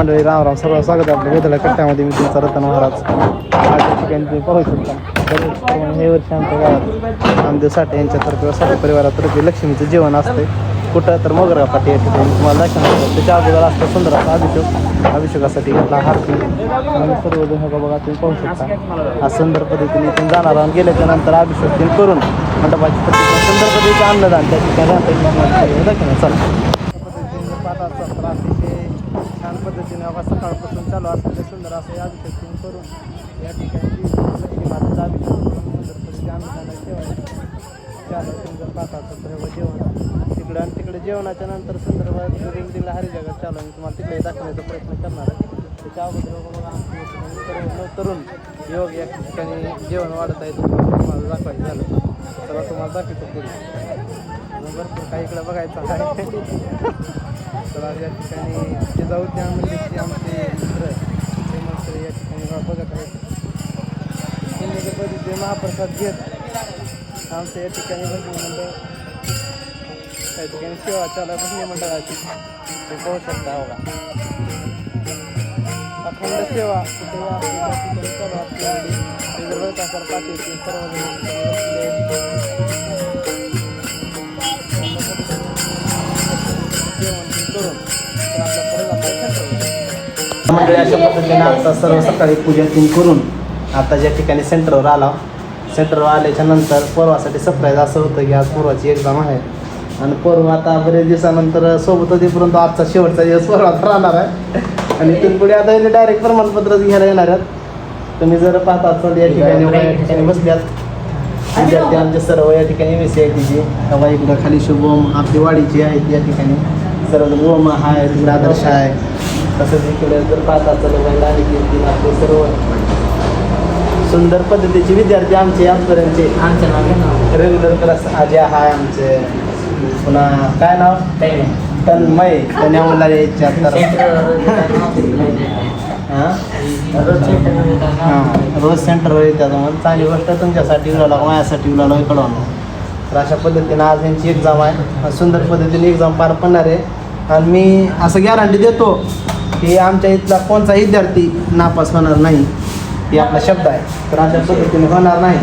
मंडळी, राम राम, सर्व स्वागत आहे आपल्या वेदला कट्ट्यामध्ये. मी तुमचा रतन महाराज. आजच्या ठिकाणी तुम्ही पाहू शकता हे वर्षी आमच्या गावात नामदेव साठे यांच्यातर्फे साठे परिवारातर्फे लक्ष्मीचं जेवण असते. कुठं तर मोगरा पाटी या ठिकाणी तुम्हाला दाखवणार. त्याच्या अगोदर असतं सुंदर असा अभिषेकासाठी घेतला हारती आणि सर्वजण हे बघा तुम्ही पाहू शकता. हा सुंदर पद्धतीने इथून जाणार आणि गेल्याच्या नंतर अभिषेक करून मंडपाची पद्धतीने सुंदर पद्धतीचं अन्नदान त्या ठिकाणी दाखवणार. चला अतिशय छान पद्धतीने बघा सकाळपासून चालू असलेलं सुंदर असं अभिषेक करून या ठिकाणी लक्ष्मी मातेचा अभिषेक करून सुंदर पद्धतीने अन्नदान ठेवायचं. चालू सुंदर पाठाचं सर्व जेवण तिकडं आणि तिकडे जेवणाच्या नंतर सुंदर दिला हरी जगात चालू आणि तुम्हाला तिकडे दाखवण्याचा प्रयत्न करणार आहे. त्याच्या अगोदर बघा तरुण योग या ठिकाणी जेवण वाढत आहे. तुम्हाला दाखवायचं झालं चला तुम्हाला दाखवतो पुढे भरपूर काही इकडे बघायचं आहे. तर या ठिकाणी जिजाऊ उद्यान मंदिरचे आमचे मित्र ते मात्र या ठिकाणी बघत आहेत. पद्धतीने महाप्रसाद घेत आमच्या या ठिकाणी भजनी मंडळ त्या ठिकाणी सेवा चालू भजनी मंडळाची ते पाहू शकता. बघा अखंड सेवा कुठे चालू असते जर पाठीचे मंडळी अशा पद्धतीने आता सर्व सकाळी पूजा तीन करून आता ज्या ठिकाणी सेंटरवर आला. सेंटरवर आल्याच्या नंतर पोरवासाठी सरप्राईज असं होतं की आज पोरवाची एक्झाम आहे आणि पोरव आता बरेच दिवसानंतर सोबत होती, परंतु आजचा शेवटचा दिवस पोरवाचा राहणार आहे आणि तिथून पुढे आता डायरेक्ट प्रमाणपत्रच घ्यायला येणार आहेत. तुम्ही जर पाहता असाल या ठिकाणी बसल्यात विद्यार्थी आमचे सर्व या ठिकाणी MSCITची हवा इकडं खाली शुभम आपली वाडीची आहेत. या ठिकाणी सर्व ओम आहे, तिकडे आदर्श आहे. तसंच इकडे जर पाहता चालू आपले सर्व सुंदर पद्धतीचे विद्यार्थी आमचे आजपर्यंतचे रेग्युलर क्लास अजय आहे आमचे. पुन्हा काय नाव तन्मय तन्या मुला यायच्या रोज सेंटरवर येतात. मग चांगली गोष्ट तुमच्यासाठी उलाला माझ्यासाठी उलाला इकडून. तर अशा पद्धतीने आज यांची एक्झाम आहे. सुंदर पद्धतीने एक्झाम पार पडणार आहे आणि मी असं गॅरंटी देतो की आमच्या इथला कोणताही विद्यार्थी नापास होणार नाही, ही आपला शब्द आहे. तर अशा पद्धतीने होणार नाही.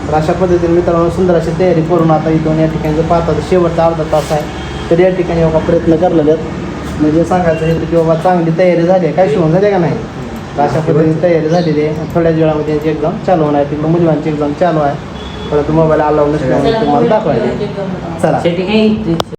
तर अशा पद्धतीने मित्रांनो सुंदर अशी तयारी करून आता इथून या ठिकाणी जर पाहता तर शेवटचा अर्धा तास आहे तर या ठिकाणी बाबा प्रयत्न करलेले आहेत. म्हणजे सांगायचं हे की बाबा चांगली तयारी झाली आहे, काय शिवून झाली का नाही. तर अशा पद्धतीने तयारी झालेली आहे. थोड्याच वेळामध्ये यांची एक्झाम चालू होणार आहे. तिकडं मुलांची एक्झाम चालू आहे, परंतु मोबाईल अलाउड नसल्यामुळे तुम्हाला दाखवायचं. चला